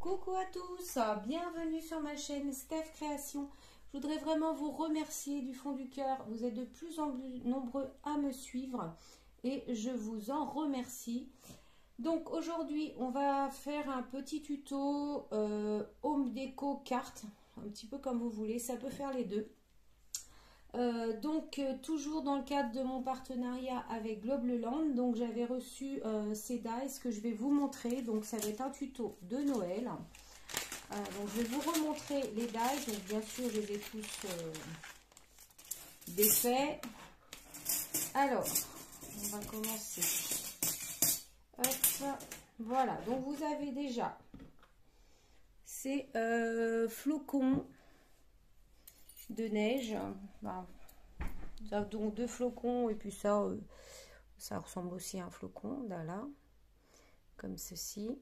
Coucou à tous, bienvenue sur ma chaîne Steph Création. Je voudrais vraiment vous remercier du fond du cœur. Vous êtes de plus en plus nombreux à me suivre et je vous en remercie. Donc aujourd'hui, on va faire un petit tuto home déco carte, un petit peu comme vous voulez, ça peut faire les deux. Toujours dans le cadre de mon partenariat avec Globleland, donc j'avais reçu ces dies que je vais vous montrer. Donc ça va être un tuto de Noël. Donc je vais vous remontrer les dies. Donc bien sûr je les ai tous défaits. Alors on va commencer. Hop, voilà, donc vous avez déjà ces flocons de neige, donc deux flocons, et puis ça ressemble aussi à un flocon, là, comme ceci.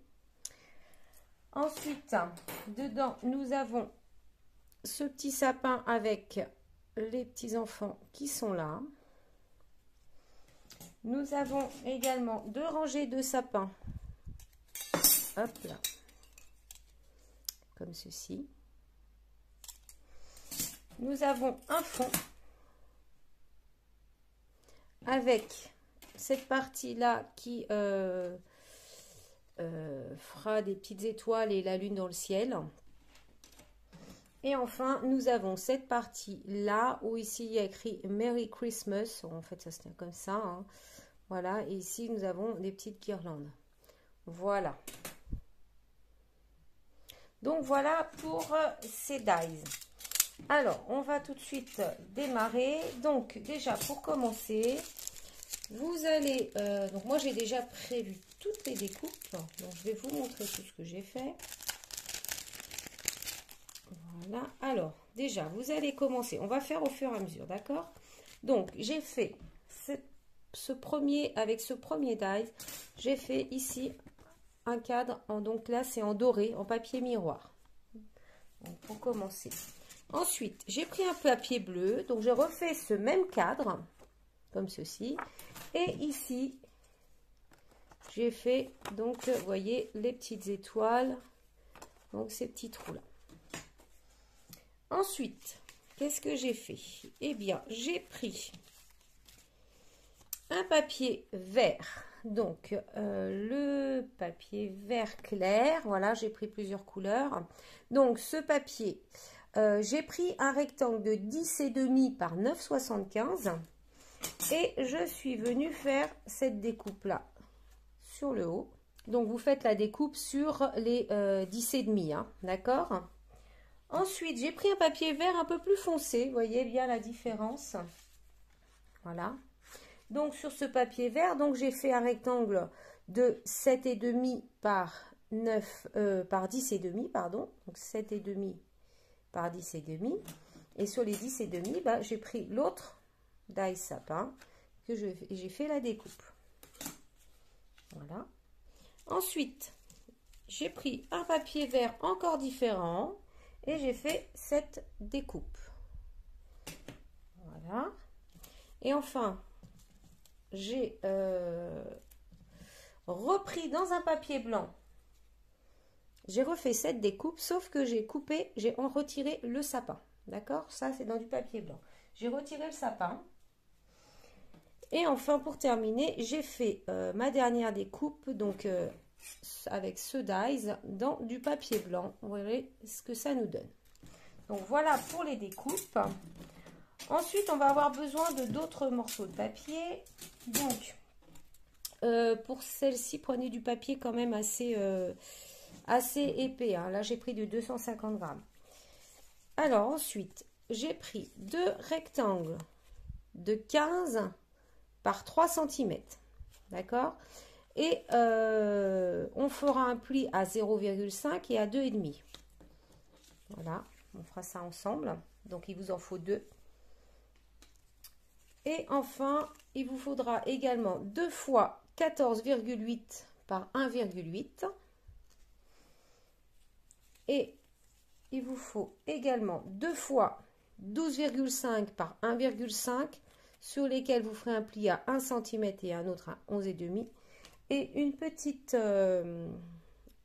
Ensuite, dedans, nous avons ce petit sapin avec les petits enfants qui sont là. Nous avons également deux rangées de sapins, hop là, comme ceci. Nous avons un fond avec cette partie-là qui fera des petites étoiles et la lune dans le ciel. Et enfin, nous avons cette partie-là où ici il y a écrit Merry Christmas. En fait, ça se tient comme ça, hein. Voilà, et ici nous avons des petites guirlandes. Voilà. Donc voilà pour ces dies. Alors, on va tout de suite démarrer. Donc, déjà, pour commencer, vous allez... donc, moi, j'ai déjà prévu toutes les découpes. Donc, je vais vous montrer tout ce que j'ai fait. Voilà. Alors, déjà, vous allez commencer. On va faire au fur et à mesure, d'accord? Donc, j'ai fait ce premier... Avec ce premier die, j'ai fait ici un cadre. Donc là, c'est en doré, en papier miroir. Donc, pour commencer... Ensuite, j'ai pris un papier bleu, donc je refais ce même cadre, comme ceci. Et ici, j'ai fait, donc, vous voyez, les petites étoiles, donc ces petits trous-là. Ensuite, qu'est-ce que j'ai fait? Eh bien, j'ai pris un papier vert, donc le papier vert clair, voilà, j'ai pris plusieurs couleurs. Donc, ce papier... j'ai pris un rectangle de 10,5 par 9,75 et je suis venue faire cette découpe là sur le haut. Donc vous faites la découpe sur les 10,5, hein, d'accord? Ensuite, j'ai pris un papier vert un peu plus foncé, vous voyez bien la différence. Voilà. Donc sur ce papier vert, donc j'ai fait un rectangle de 7,5 par 10,5, pardon. Donc 7,5 par 10,5, et sur les 10,5, bah, j'ai pris l'autre die sapin que j'ai fait la découpe. Voilà. Ensuite, j'ai pris un papier vert encore différent et j'ai fait cette découpe. Voilà. Et enfin, j'ai repris dans un papier blanc. J'ai refait cette découpe, sauf que j'ai retiré le sapin. D'accord? Ça, c'est dans du papier blanc. J'ai retiré le sapin. Et enfin, pour terminer, j'ai fait ma dernière découpe, donc avec ce dies, dans du papier blanc. Vous verrez ce que ça nous donne. Donc, voilà pour les découpes. Ensuite, on va avoir besoin de d'autres morceaux de papier. Donc, pour celle-ci, prenez du papier quand même assez épais, hein. Là j'ai pris de 250 grammes. Alors ensuite j'ai pris deux rectangles de 15 par 3 cm, d'accord, et on fera un pli à 0,5 et à 2,5. Voilà, on fera ça ensemble. Donc il vous en faut deux. Et enfin il vous faudra également 2 fois 14,8 par 1,8. Et il vous faut également 2 fois 12,5 par 1,5 sur lesquels vous ferez un pli à 1 cm et un autre à 11,5 et une petite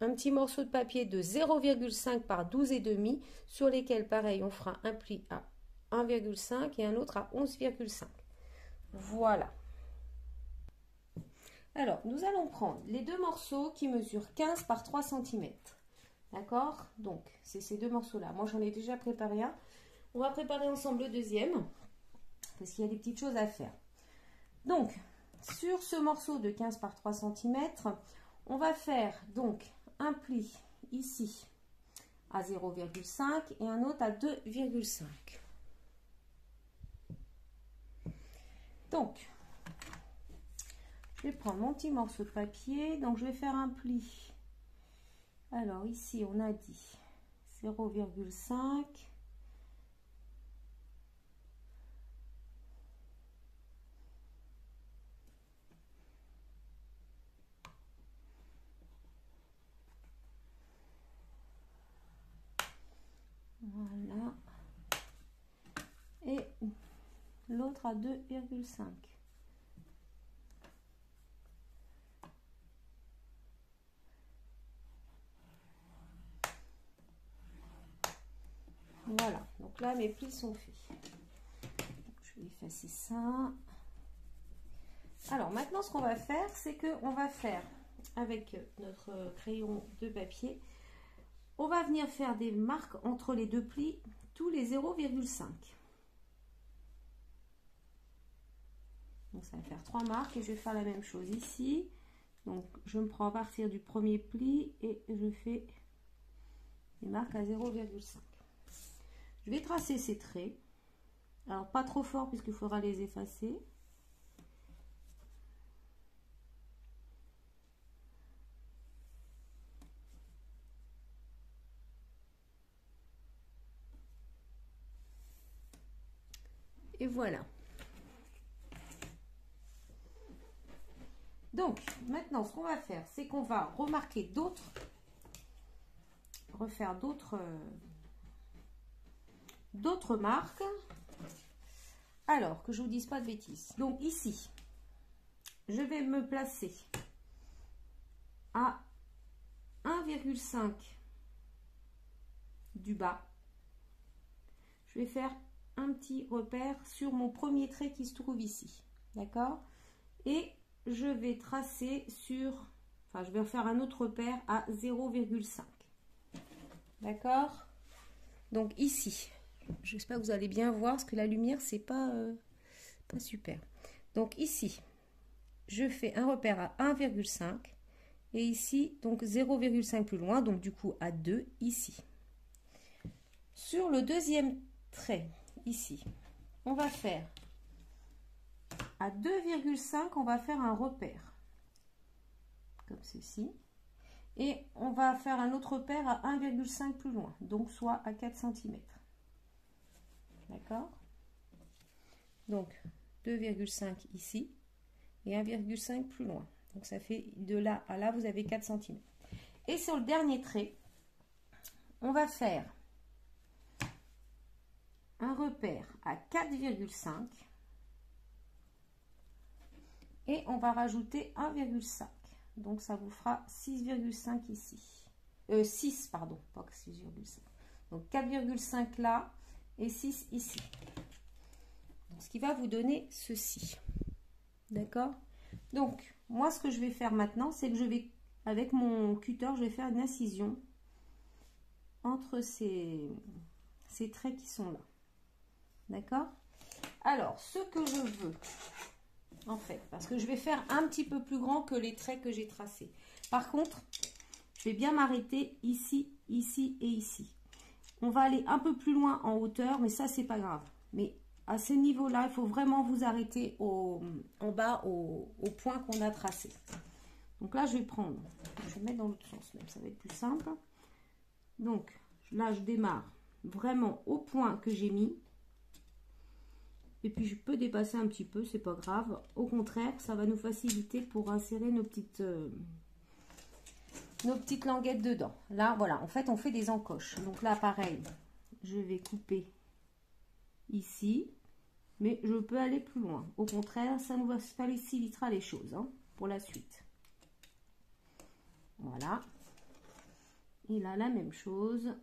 un petit morceau de papier de 0,5 par 12,5 sur lesquels, pareil, on fera un pli à 1,5 et un autre à 11,5. Voilà. Alors, nous allons prendre les deux morceaux qui mesurent 15 par 3 cm. D'accord? Donc, c'est ces deux morceaux-là. Moi, j'en ai déjà préparé un. On va préparer ensemble le deuxième, parce qu'il y a des petites choses à faire. Donc, sur ce morceau de 15 par 3 cm, on va faire donc un pli ici à 0,5 et un autre à 2,5. Donc, je vais prendre mon petit morceau de papier. Donc, je vais faire un pli. Alors, ici, on a dit 0,5. Voilà. Et l'autre à 2,5. Voilà, donc là mes plis sont faits. Je vais effacer ça. Alors maintenant ce qu'on va faire, c'est que on va faire avec notre crayon de papier, on va venir faire des marques entre les deux plis tous les 0,5. Donc ça va faire 3 marques et je vais faire la même chose ici. Donc je me prends à partir du premier pli et je fais des marques à 0,5. Je vais tracer ces traits. Alors pas trop fort puisqu'il faudra les effacer. Et voilà. Donc maintenant ce qu'on va faire, c'est qu'on va remarquer d'autres, refaire d'autres marques. Alors que je vous dise pas de bêtises. Donc ici, je vais me placer à 1,5 du bas. Je vais faire un petit repère sur mon premier trait qui se trouve ici, d'accord? Et je vais tracer sur, enfin je vais faire un autre repère à 0,5, d'accord? Donc ici, j'espère que vous allez bien voir, parce que la lumière c'est pas super. Donc ici, je fais un repère à 1,5 et ici donc 0,5 plus loin, donc du coup à 2 ici. Sur le deuxième trait ici, on va faire à 2,5, on va faire un repère comme ceci et on va faire un autre repère à 1,5 plus loin, donc soit à 4 cm. D'accord? Donc 2,5 ici et 1,5 plus loin, donc ça fait de là à là vous avez 4 cm. Et sur le dernier trait, on va faire un repère à 4,5 et on va rajouter 1,5, donc ça vous fera 6,5 ici, 6 pardon, pas 6,5, donc 4,5 là et 6 ici, donc ce qui va vous donner ceci, d'accord? Donc moi ce que je vais faire maintenant, c'est que je vais, avec mon cutter, je vais faire une incision entre ces traits qui sont là, d'accord? Alors ce que je veux, en fait, parce que je vais faire un petit peu plus grand que les traits que j'ai tracés. Par contre, je vais bien m'arrêter ici, ici et ici. On va aller un peu plus loin en hauteur, mais ça, c'est pas grave. Mais à ce niveau-là, il faut vraiment vous arrêter en bas, au point qu'on a tracé. Donc là, je vais prendre, je vais mettre dans l'autre sens, même ça va être plus simple. Donc là, je démarre vraiment au point que j'ai mis. Et puis je peux dépasser un petit peu, c'est pas grave. Au contraire, ça va nous faciliter pour insérer nos petites languettes dedans. Là, voilà, en fait, on fait des encoches. Donc là, pareil, je vais couper ici, mais je peux aller plus loin. Au contraire, ça nous facilitera les choses hein, pour la suite. Voilà. Et là, la même chose.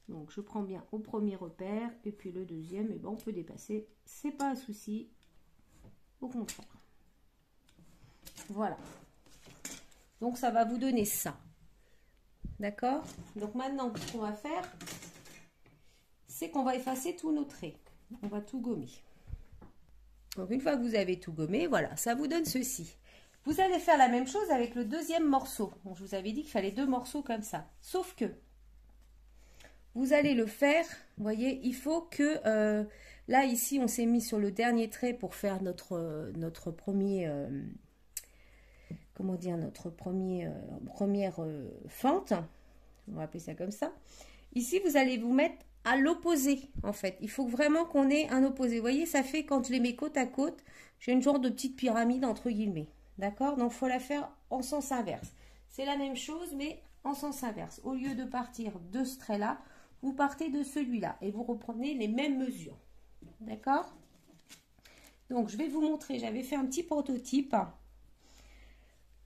Donc, je prends bien au premier repère. Et puis le deuxième, et ben, on peut dépasser. C'est pas un souci. Au contraire. Voilà. Donc, ça va vous donner ça. D'accord? Donc, maintenant, ce qu'on va faire, c'est qu'on va effacer tous nos traits. On va tout gommer. Donc, une fois que vous avez tout gommé, voilà, ça vous donne ceci. Vous allez faire la même chose avec le deuxième morceau. Donc, je vous avais dit qu'il fallait 2 morceaux comme ça. Sauf que, vous allez le faire, vous voyez, il faut que, là, ici, on s'est mis sur le dernier trait pour faire notre premier... comment dire, notre première fente, on va appeler ça comme ça. Ici, vous allez vous mettre à l'opposé, en fait. Il faut vraiment qu'on ait un opposé. Vous voyez, ça fait, quand je les mets côte à côte, j'ai une genre de petite pyramide, entre guillemets. D'accord? Donc, il faut la faire en sens inverse. C'est la même chose, mais en sens inverse. Au lieu de partir de ce trait-là, vous partez de celui-là et vous reprenez les mêmes mesures. D'accord? Donc, je vais vous montrer. J'avais fait un petit prototype.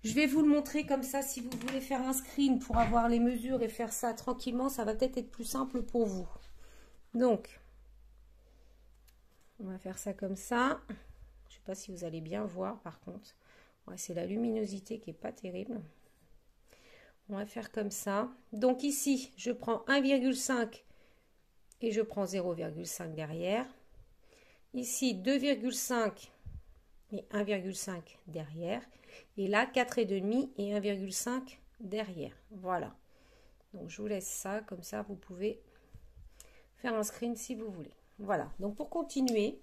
Je vais vous le montrer comme ça, si vous voulez faire un screen pour avoir les mesures et faire ça tranquillement, ça va peut-être être plus simple pour vous. Donc, on va faire ça comme ça. Je ne sais pas si vous allez bien voir par contre. Ouais, c'est la luminosité qui n'est pas terrible. On va faire comme ça. Donc ici, je prends 1,5 et je prends 0,5 derrière. Ici, 2,5 et 1,5 derrière. Et là, 4,5 et 1,5 derrière. Voilà. Donc, je vous laisse ça. Comme ça, vous pouvez faire un screen si vous voulez. Voilà. Donc, pour continuer,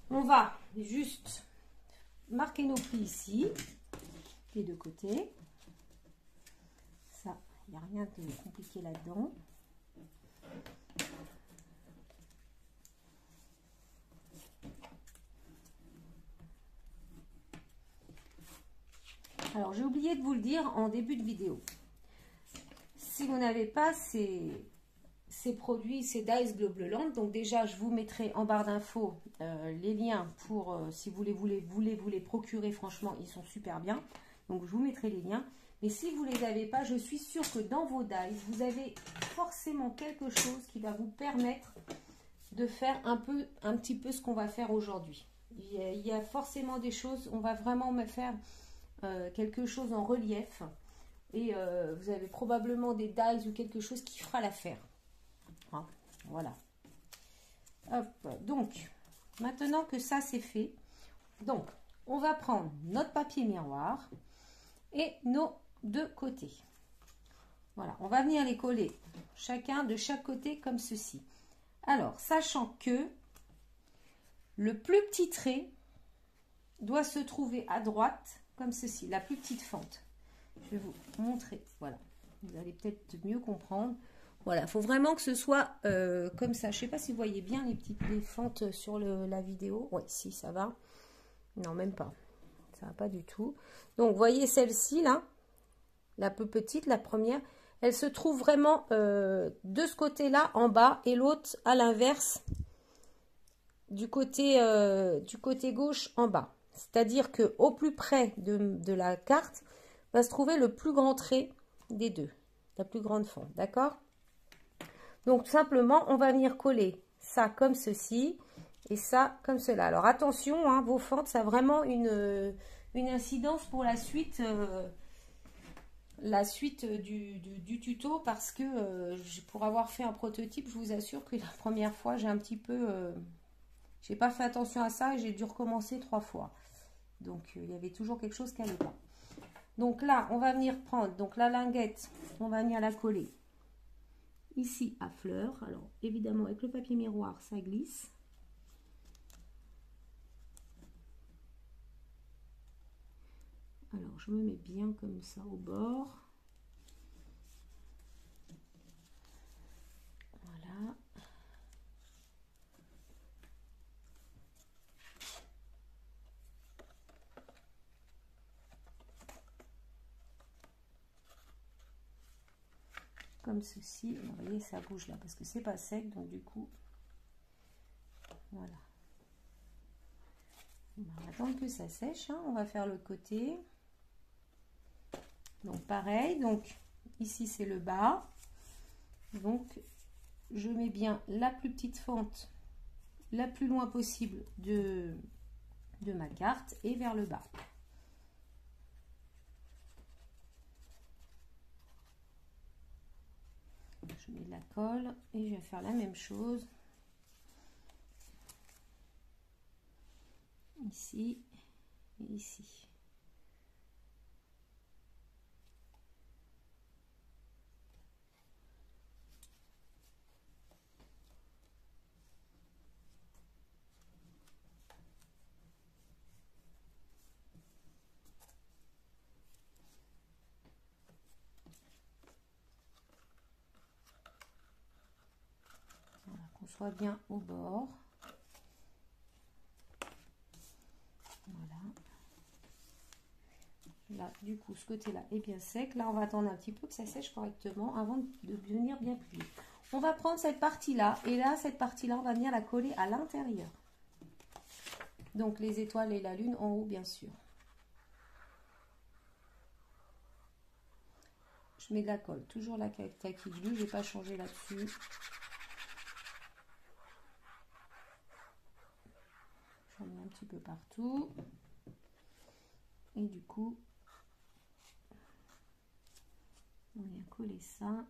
on va juste marquer nos plis ici, des deux côtés. Ça, il n'y a rien de compliqué là-dedans. Alors, j'ai oublié de vous le dire en début de vidéo. Si vous n'avez pas ces produits, ces Dies Globeland, donc déjà, je vous mettrai en barre d'infos les liens pour, si vous voulez vous les procurer, franchement, ils sont super bien. Donc, je vous mettrai les liens. Mais si vous ne les avez pas, je suis sûre que dans vos Dies, vous avez forcément quelque chose qui va vous permettre de faire un petit peu ce qu'on va faire aujourd'hui. Il y a forcément des choses, on va vraiment me faire quelque chose en relief et vous avez probablement des dies ou quelque chose qui fera l'affaire. Hein, voilà. Hop, donc, maintenant que ça c'est fait, donc on va prendre notre papier miroir et nos deux côtés. Voilà, on va venir les coller chacun de chaque côté comme ceci. Alors, sachant que le plus petit trait doit se trouver à droite comme ceci, la plus petite fente. Je vais vous montrer, voilà. Vous allez peut-être mieux comprendre. Voilà, il faut vraiment que ce soit comme ça. Je ne sais pas si vous voyez bien les fentes sur la vidéo. Oui, si, ça va. Non, même pas. Ça va pas du tout. Donc, vous voyez celle-ci, là, la peu petite, la première, elle se trouve vraiment de ce côté-là, en bas, et l'autre à l'inverse, du côté gauche, en bas. C'est-à-dire qu'au plus près de la carte, va se trouver le plus grand trait des deux, la plus grande fente, d'accord? Donc, tout simplement, on va venir coller ça comme ceci et ça comme cela. Alors, attention, hein, vos fentes, ça a vraiment une incidence pour la suite du tuto parce que pour avoir fait un prototype, je vous assure que la première fois, j'ai un petit peu... j'ai pas fait attention à ça et j'ai dû recommencer 3 fois. Donc, il y avait toujours quelque chose qui n'allait pas. Donc là, on va venir prendre donc la linguette, on va venir la coller ici à fleur. Alors, évidemment, avec le papier miroir, ça glisse. Alors, je me mets bien comme ça au bord. Voilà. Comme ceci. Vous voyez, ça bouge là parce que c'est pas sec, donc du coup, voilà. On va attendre que ça sèche, hein. On va faire l'autre côté. Donc pareil, donc ici c'est le bas. Donc je mets bien la plus petite fente la plus loin possible de ma carte et vers le bas. Je mets de la colle et je vais faire la même chose ici et ici. Voilà, qu'on soit bien au bord. Voilà. Là, du coup, ce côté-là est bien sec. Là, on va attendre un petit peu que ça sèche correctement avant de venir bien plier. On va prendre cette partie-là. Et là, cette partie-là, on va venir la coller à l'intérieur. Donc, les étoiles et la lune en haut, bien sûr. Je mets de la colle. Toujours la Taki Glue. Je ne vais pas changer là-dessus. J'en mets un petit peu partout. Et du coup, on vient coller ça.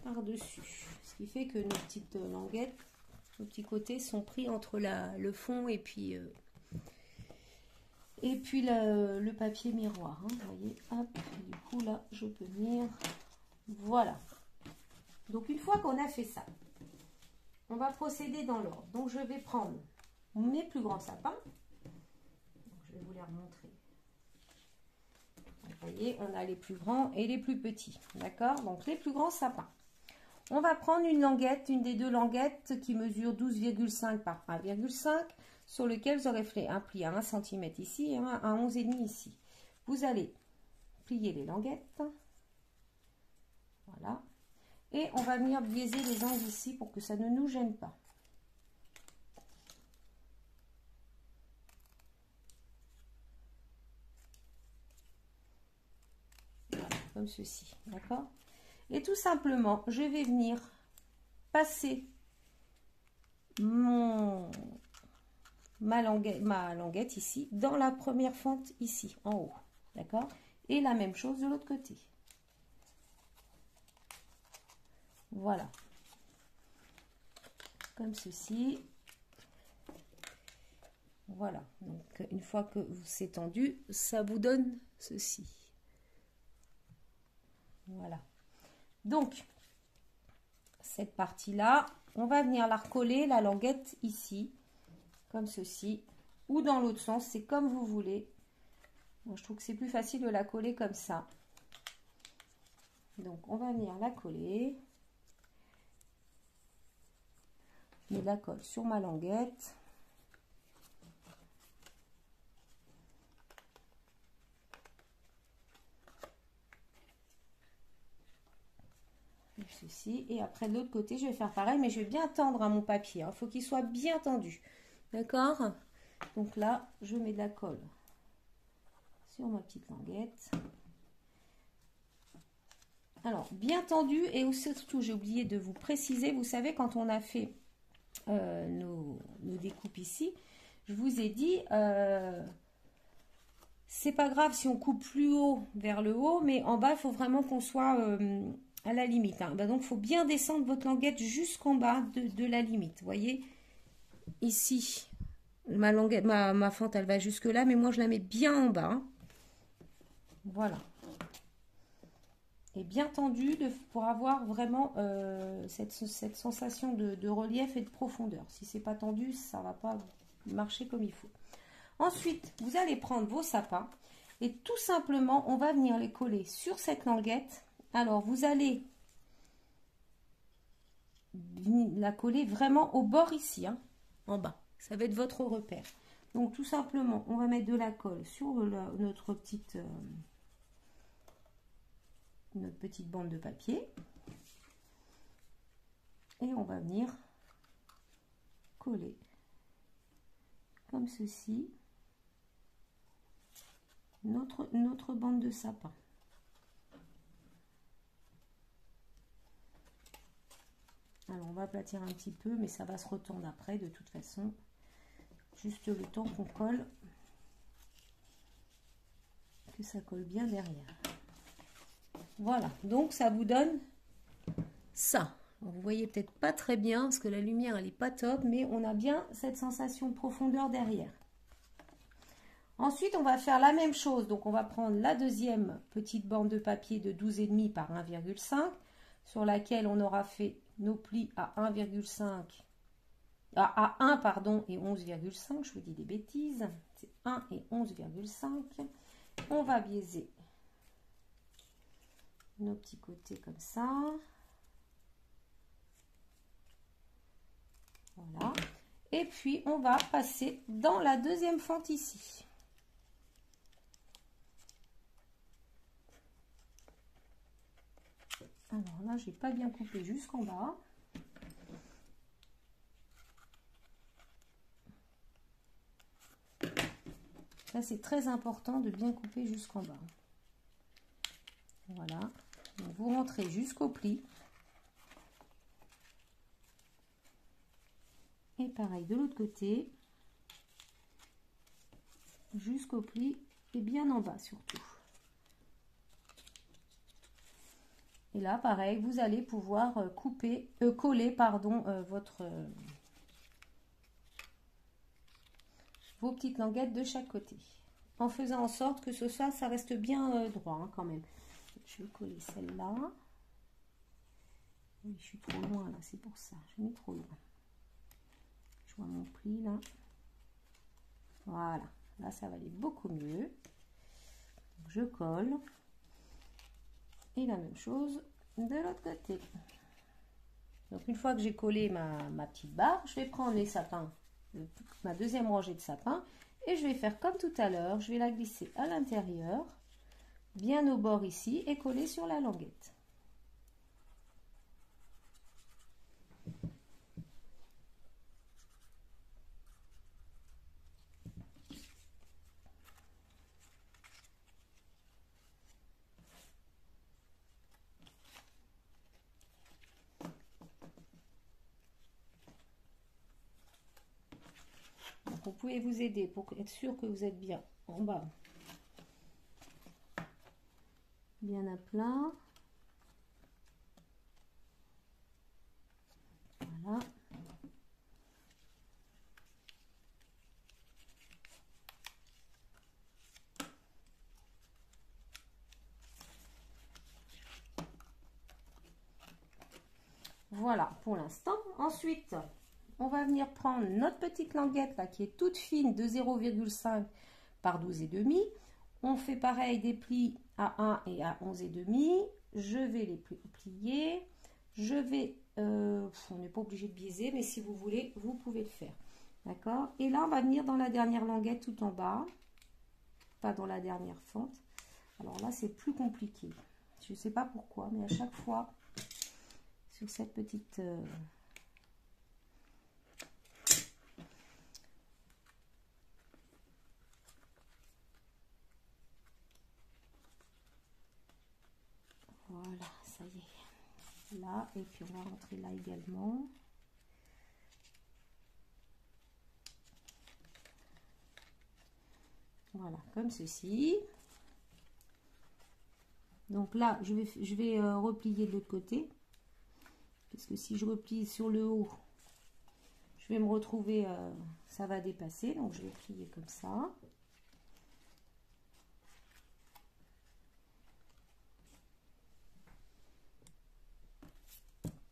Par-dessus. Ce qui fait que nos petites languettes, nos petits côtés sont pris entre le fond et puis le papier miroir. Hein, vous voyez, hop, et du coup là, je peux venir. Voilà. Donc une fois qu'on a fait ça, on va procéder dans l'ordre. Donc je vais prendre mes plus grands sapins. Donc, je vais vous les remontrer. Vous voyez, on a les plus grands et les plus petits. D'accord? Donc les plus grands sapins. On va prendre une languette, une des deux languettes qui mesure 12,5 par 1,5, sur lequel vous aurez fait un pli à 1 cm ici et un à 11,5 ici. Vous allez plier les languettes. Voilà. Et on va venir biaiser les angles ici pour que ça ne nous gêne pas. Voilà, comme ceci. D'accord? Et tout simplement, je vais venir passer ma languette ici dans la première fente ici, en haut. D'accord? Et la même chose de l'autre côté. Voilà. Comme ceci. Voilà. Donc, une fois que c'est tendu, ça vous donne ceci. Voilà. Donc, cette partie-là, on va venir la recoller, la languette ici, comme ceci, ou dans l'autre sens, c'est comme vous voulez. Moi, je trouve que c'est plus facile de la coller comme ça. Donc, on va venir la coller. Je mets de la colle sur ma languette. Ceci, et après de l'autre côté je vais faire pareil, mais je vais bien tendre à mon papier, il faut qu'il soit bien tendu, d'accord? Donc là je mets de la colle sur ma petite languette, alors bien tendu, et surtout j'ai oublié de vous préciser, vous savez quand on a fait nos découpes ici, je vous ai dit c'est pas grave si on coupe plus haut vers le haut, mais en bas il faut vraiment qu'on soit à la limite. Hein. Ben donc, il faut bien descendre votre languette jusqu'en bas de la limite. Vous voyez, ici, ma languette, ma fente, elle va jusque là, mais moi, je la mets bien en bas. Hein. Voilà. Et bien tendu pour avoir vraiment cette sensation de relief et de profondeur. Si c'est pas tendu, ça va pas marcher comme il faut. Ensuite, vous allez prendre vos sapins et tout simplement, on va venir les coller sur cette languette. Alors, vous allez la coller vraiment au bord ici, hein, en bas. Ça va être votre repère. Donc, tout simplement, on va mettre de la colle sur notre petite bande de papier. Et on va venir coller comme ceci notre bande de sapin. Alors on va aplatir un petit peu, mais ça va se retendre après de toute façon. Juste le temps qu'on colle, que ça colle bien derrière. Voilà, donc ça vous donne ça. Vous voyez peut-être pas très bien parce que la lumière elle est pas top, mais on a bien cette sensation de profondeur derrière. Ensuite on va faire la même chose, donc on va prendre la deuxième petite bande de papier de 12,5 par 1,5 sur laquelle on aura fait nos plis à 1,5 à 1 pardon et 11,5, je vous dis des bêtises, c'est 1 et 11,5. On va biaiser nos petits côtés comme ça. Voilà. Et puis, on va passer dans la deuxième fente ici. Alors là, j'ai pas bien coupé jusqu'en bas. Là, c'est très important de bien couper jusqu'en bas. Voilà. Donc, vous rentrez jusqu'au pli. Et pareil de l'autre côté, jusqu'au pli et bien en bas surtout. Et là, pareil, vous allez pouvoir coller pardon, vos petites languettes de chaque côté, en faisant en sorte que ça reste bien droit hein, quand même. Je vais coller celle-là. Oui, je suis trop loin là, c'est pour ça, je mets trop loin. Je vois mon pli là. Voilà, là ça va aller beaucoup mieux. Donc, je colle. Et la même chose de l'autre côté. Donc une fois que j'ai collé ma petite barre, je vais prendre les sapins, ma deuxième rangée de sapins, et je vais faire comme tout à l'heure, je vais la glisser à l'intérieur, bien au bord ici, et coller sur la languette. Vous pouvez vous aider pour être sûr que vous êtes bien en bas. Bien à plat. Voilà. Voilà pour l'instant. Ensuite, on va venir prendre notre petite languette là qui est toute fine de 0,5 par 12,5. On fait pareil des plis à 1 et à 11,5. Je vais les plier. Je vais, on n'est pas obligé de biaiser, mais si vous voulez, vous pouvez le faire. D'accord? Et là, on va venir dans la dernière languette tout en bas. Pas dans la dernière fente. Alors là, c'est plus compliqué. Je ne sais pas pourquoi, mais à chaque fois, sur cette petite... Voilà, ça y est. Là, et puis on va rentrer là également. Voilà, comme ceci. Donc là, je vais replier de l'autre côté. Parce que si je replie sur le haut, je vais me retrouver, ça va dépasser. Donc je vais plier comme ça.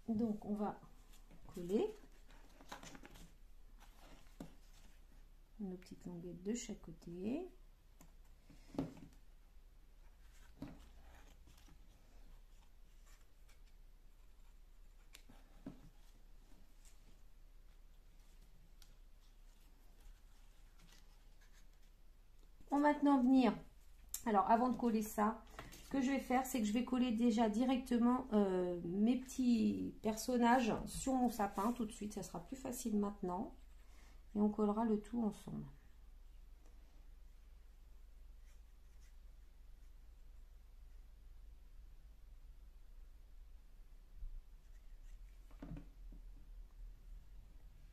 Donc on va coller nos petites languettes de chaque côté. On va maintenant venir, alors avant de coller ça, que je vais faire, c'est que je vais coller déjà directement mes petits personnages sur mon sapin tout de suite. Ça sera plus facile maintenant. Et on collera le tout ensemble.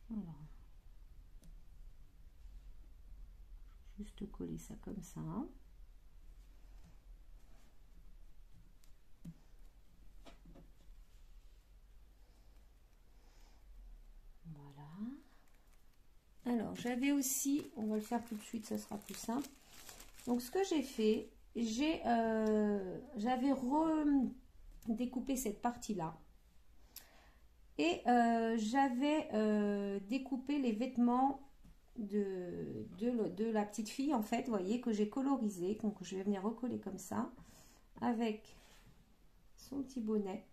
Voilà. Juste coller ça comme ça. Voilà. Alors, j'avais aussi, on va le faire tout de suite, ça sera plus simple. Donc, ce que j'ai fait, j'avais redécoupé cette partie-là. Et j'avais découpé les vêtements de la petite fille, en fait, vous voyez, que j'ai colorisé. Donc, je vais venir recoller comme ça, avec son petit bonnet,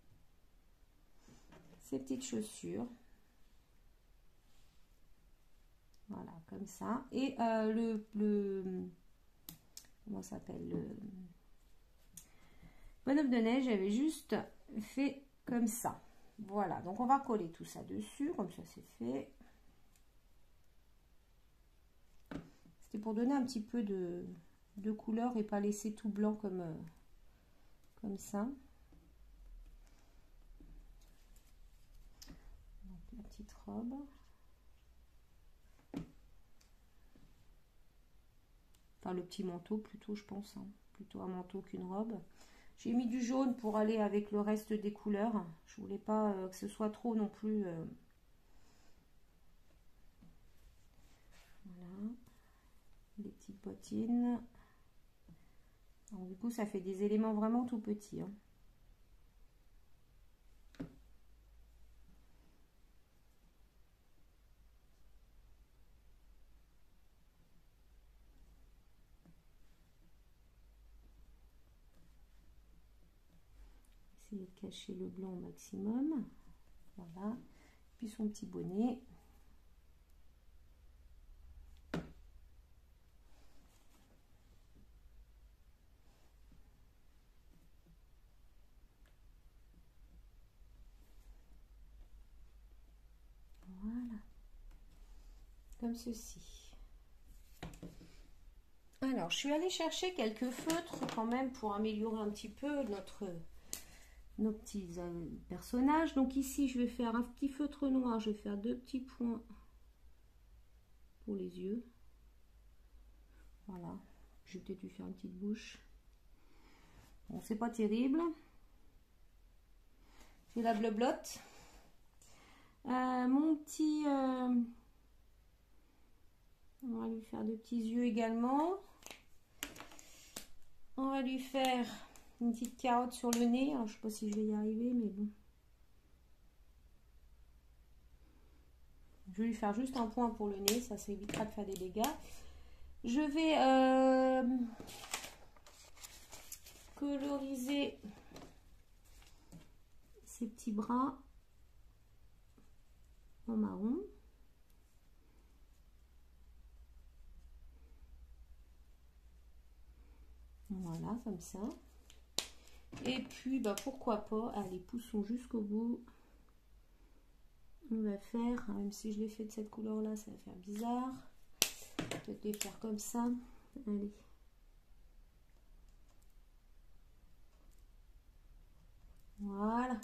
ses petites chaussures. Voilà, comme ça. Et comment ça s'appelle, le bonhomme de neige, j'avais juste fait comme ça. Voilà, donc on va coller tout ça dessus, comme ça c'est fait. C'était pour donner un petit peu de couleur et pas laisser tout blanc comme ça. Donc la petite robe. Enfin le petit manteau plutôt, je pense, hein. Plutôt un manteau qu'une robe. J'ai mis du jaune pour aller avec le reste des couleurs. Je voulais pas que ce soit trop non plus. Voilà. Des petites bottines. Donc, du coup, ça fait des éléments vraiment tout petits, hein. Essayer de cacher le blanc au maximum. Voilà. Puis son petit bonnet. Voilà. Comme ceci. Alors, je suis allée chercher quelques feutres quand même pour améliorer un petit peu nos petits personnages. Donc ici, je vais faire un petit feutre noir. Je vais faire 2 petits points pour les yeux. Voilà. Je vais peut-être lui faire une petite bouche. Bon, c'est pas terrible. J'ai la bleu-blotte. Mon petit... on va lui faire 2 petits yeux également. On va lui faire une petite carotte sur le nez. Alors, je ne sais pas si je vais y arriver, mais bon. Je vais lui faire juste un point pour le nez. Ça évitera de faire des dégâts. Je vais coloriser ses petits bras en marron. Voilà, comme ça. Et puis, bah, pourquoi pas, allez, poussons jusqu'au bout. On va faire, même si je l'ai fait de cette couleur-là, ça va faire bizarre. Peut-être les faire comme ça. Allez. Voilà.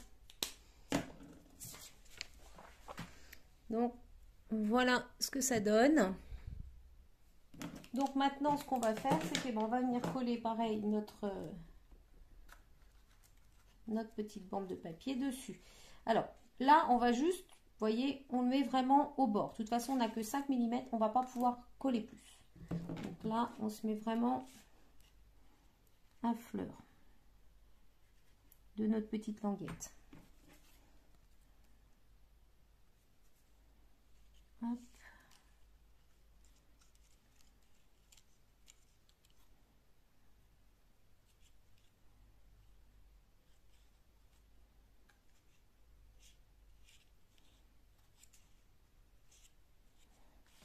Donc, voilà ce que ça donne. Donc, maintenant, ce qu'on va faire, c'est qu'on va venir coller, pareil, notre petite bande de papier dessus. Alors, là, on va juste, vous voyez, on le met vraiment au bord. De toute façon, on n'a que 5 mm, on ne va pas pouvoir coller plus. Donc là, on se met vraiment à fleur de notre petite languette. Hop.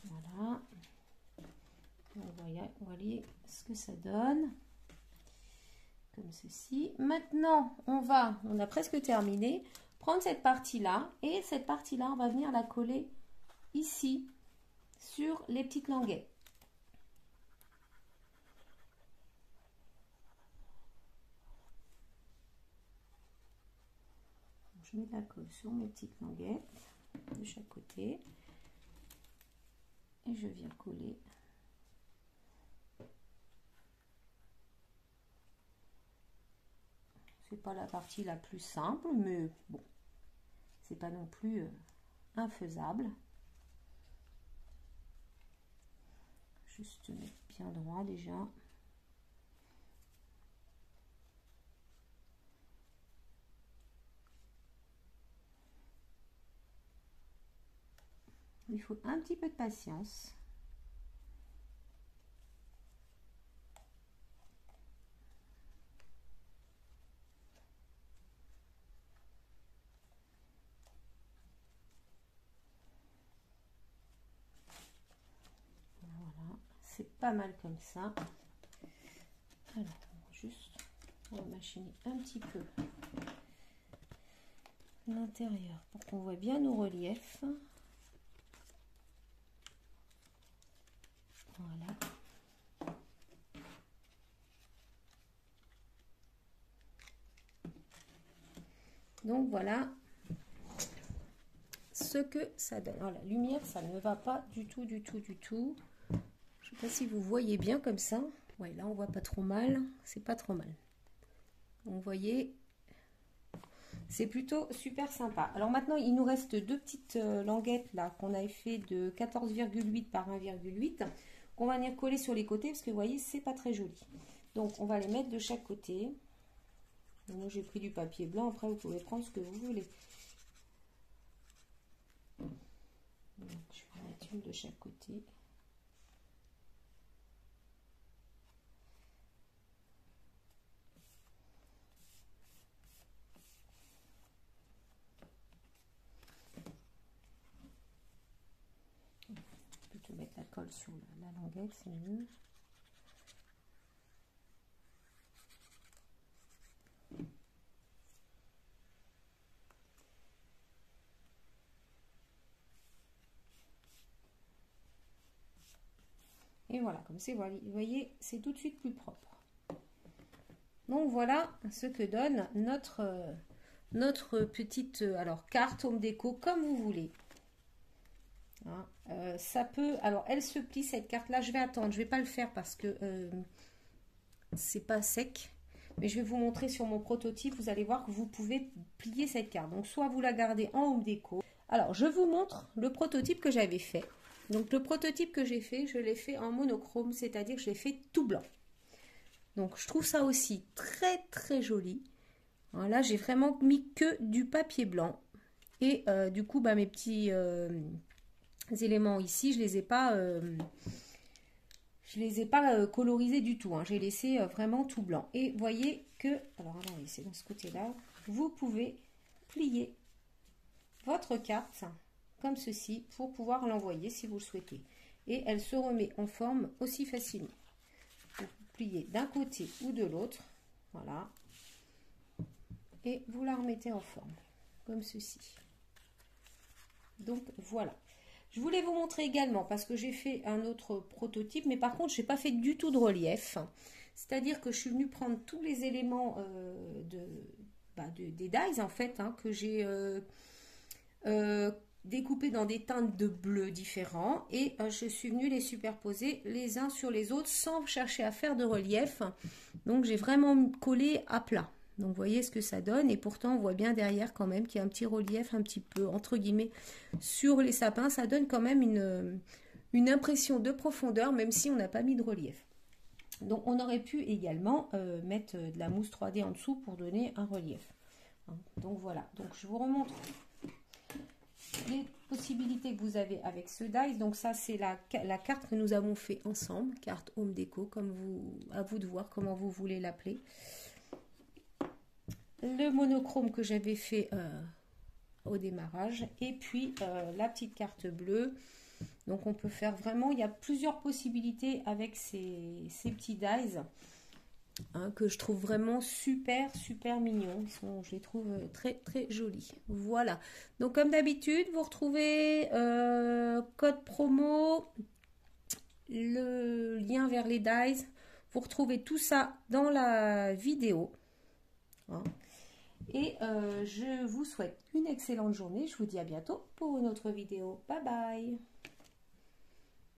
Voilà. On va voir ce que ça donne. comme ceci. Maintenant, on a presque terminé, prendre cette partie-là et cette partie-là, on va venir la coller ici sur les petites languettes. Je mets de la colle sur mes petites languettes de chaque côté et je viens coller. C'est pas la partie la plus simple, mais bon, c'est pas non plus infaisable. Juste mettre bien droit déjà. Il faut un petit peu de patience. Voilà, c'est pas mal comme ça. Alors, juste, on va machiner un petit peu l'intérieur pour qu'on voit bien nos reliefs. Voilà. Donc voilà ce que ça donne. Alors, la lumière, ça ne va pas du tout, du tout, du tout. Je ne sais pas si vous voyez bien comme ça. Ouais, là on voit pas trop mal. C'est pas trop mal. Vous voyez, c'est plutôt super sympa. Alors maintenant, il nous reste deux petites languettes là qu'on avait fait de 14,8 par 1,8 qu'on va venir coller sur les côtés parce que vous voyez, c'est pas très joli. Donc on va les mettre de chaque côté. Moi j'ai pris du papier blanc. Après vous pouvez prendre ce que vous voulez. Donc, je vais en mettre une de chaque côté. Plutôt mettre la colle sur la languette, c'est mieux. Et voilà, comme c'est, vous voyez, c'est tout de suite plus propre. Donc voilà ce que donne notre petite carte home déco, comme vous voulez. Hein, ça peut, alors elle se plie cette carte là, je vais attendre, je vais pas le faire parce que c'est pas sec, mais je vais vous montrer sur mon prototype. Vous allez voir que vous pouvez plier cette carte, donc soit vous la gardez en home déco. Alors je vous montre le prototype que j'avais fait. Donc le prototype que j'ai fait, je l'ai fait en monochrome, c'est-à-dire que je l'ai fait tout blanc. Donc je trouve ça aussi très très joli. Alors là j'ai vraiment mis que du papier blanc et du coup mes petits éléments ici, je les ai pas colorisés du tout, hein. J'ai laissé vraiment tout blanc. Et voyez que, alors attendez, c'est dans ce côté-là, vous pouvez plier votre carte comme ceci pour pouvoir l'envoyer si vous le souhaitez. Et elle se remet en forme aussi facilement. Vous pliez d'un côté ou de l'autre, voilà, et vous la remettez en forme comme ceci. Donc voilà. Je voulais vous montrer également, parce que j'ai fait un autre prototype, mais par contre, je n'ai pas fait du tout de relief. C'est-à-dire que je suis venue prendre tous les éléments des dies, en fait, hein, que j'ai découpés dans des teintes de bleu différents. Et je suis venue les superposer les uns sur les autres sans chercher à faire de relief. Donc, j'ai vraiment collé à plat. Donc, vous voyez ce que ça donne. Et pourtant, on voit bien derrière quand même qu'il y a un petit relief un petit peu, entre guillemets, sur les sapins. Ça donne quand même une impression de profondeur, même si on n'a pas mis de relief. Donc, on aurait pu également mettre de la mousse 3D en dessous pour donner un relief. Donc, voilà. Donc, je vous remontre les possibilités que vous avez avec ce dies. Donc, ça, c'est la carte que nous avons fait ensemble. Carte home déco, comme à vous de voir comment vous voulez l'appeler. Le monochrome que j'avais fait au démarrage et puis la petite carte bleue. Donc on peut faire vraiment, il y a plusieurs possibilités avec ces petits dies. hein, que je trouve vraiment super, super mignons. Je les trouve très, très jolis. Voilà. Donc, comme d'habitude, vous retrouvez code promo, le lien vers les dies. Vous retrouvez tout ça dans la vidéo. Hein. Et je vous souhaite une excellente journée. Je vous dis à bientôt pour une autre vidéo. Bye bye.